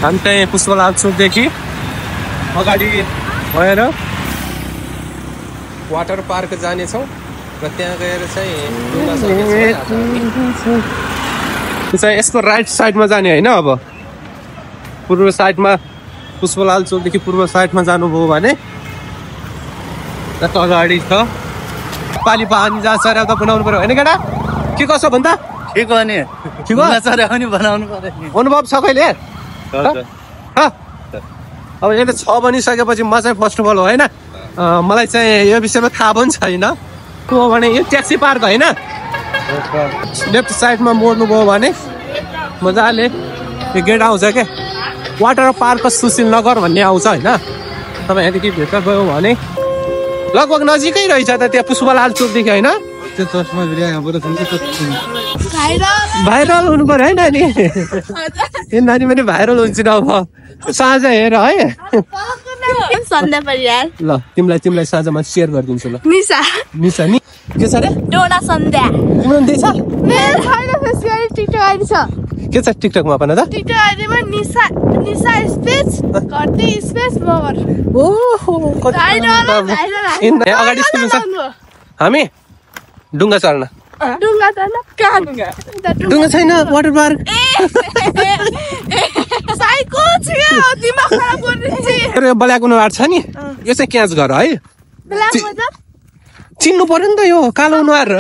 हामी चाहिँ पुष्पलाल चोकदेखि अगाडि भएर वाटर पार्क जानेछौँ र त्यहाँ गएर चाहिँ यसको राइट साइडमा जाने होइन। अब पूर्व साइडमा पुष्पलाल चोकदेखि पूर्व साइडमा जानुभयो भने अगाडि छ पाली पानी जहाँ चरा त बनाउनु पर्यो होइन केटा? के कसो भन्दा के गर्ने बनाउनु पर्यो। अनुभव छ कहिले? अब यहाँ 6 बनिसकेपछि म चाहिँ फर्स्ट अफ अल होइन मलाई चाहिँ यो विषयमा थाहा पनि छैन। को भने यो ट्याक्सी पार्क होइन। लेफ्ट साइडमा मोड्नुभयो भने मजाले यो गेट आउँछ क्या वाटर पार्क सुशील नगर भन्ने आउँछ होइन। तपाईँ यहाँदेखि भित्र गयो भने लगभग नजिकै रहेछ त त्यहाँ पुष्पलाल चोकदेखि होइन। भाइरल हुनु पर्यो है नानी। ए नानी पनि भाइरल हुन्छ नि अब साँझ हेर है। ल तिमीलाई साँझमा सेयर गरिदिन्छु ल। निशा नि के छ रे? डोडा सन्ध्या तिम्रो नि छ? मेरो छैन फेसबुक टिकटक आइडी छ। के छ टिकटकमा भन त? टिकटक आइडीमा निशा स्पेस गर्दै स्पेस मोर। ओहो अगाडि स्कुल छ। हामी डुङ्गा चढ्न डुङ्गा छैन वाटर पार्क। बल्याको अनुहार छ नि यो चाहिँ क्याच गर है। चिन्नु पर्यो नि त यो कालो अनुहार।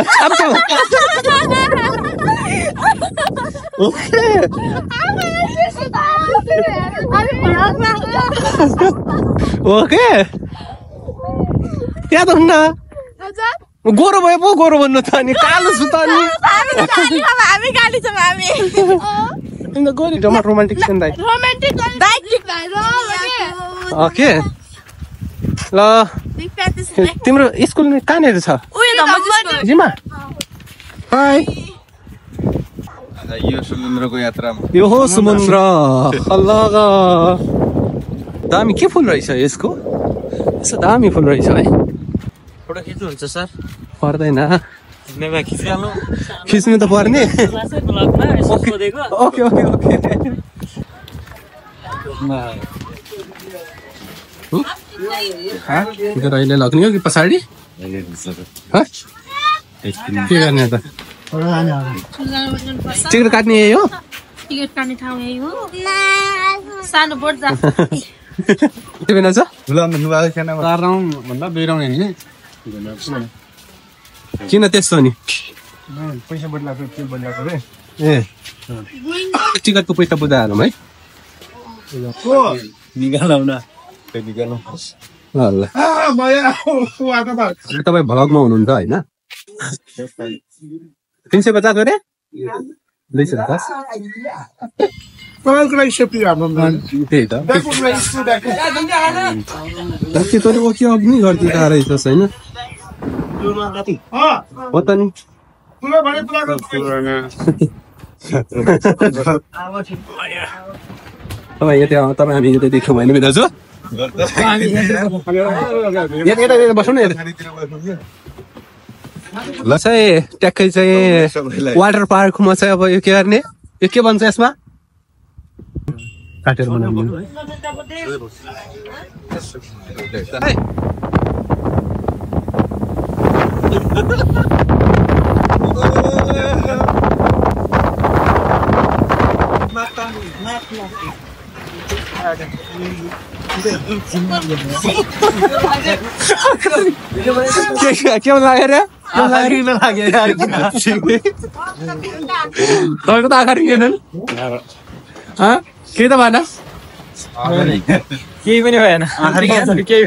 ओके त्यहाँ त हुन्न गोरो भयो पो गोरो भन्नु त अनि कालो छु त अनि गोरी रोमान्टिक ओके ल तिम्रो स्कुल कहाँनिर छ? जिमा यो समुद्रको यात्रामा यो हो समुद्र। दामी के फुल रहेछ यसको? यसो दामी फुल रहेछ है। फोटो खिच्नु हुन्छ सर? पर्दैन खिच्नु त पर्ने। ओके ओके ओके अहिले लग्ने हो कि पछाडि के गर्ने त? टिकट काट्ने यही हो? टिकट काट्ने ठाउँ यही हो। सानो बोर्ड जा के भन्छ? किन त्यस्तो नि? पैसा बदलाएको ए टिकटको पैसा बुझाएर है निकालौँ न। ल तपाईँ भ्लगमा हुनुहुन्छ होइन? 350 अरे 250 त्यही त के अग्नि गरिदिएको रहेछ होइन? हो त नि तपाईँ हामी यता देख्यौँ होइन दाजु? बस्नु न ल चाहिँ ट्याक्कै चाहिँ वाटर पार्कमा चाहिँ अब यो के गर्ने? यो के भन्छ यसमा? काटेर बनाउनु के लागेर तपाईँको त आँखा रिँगेनन् केही त भएन? केही पनि भएन। केही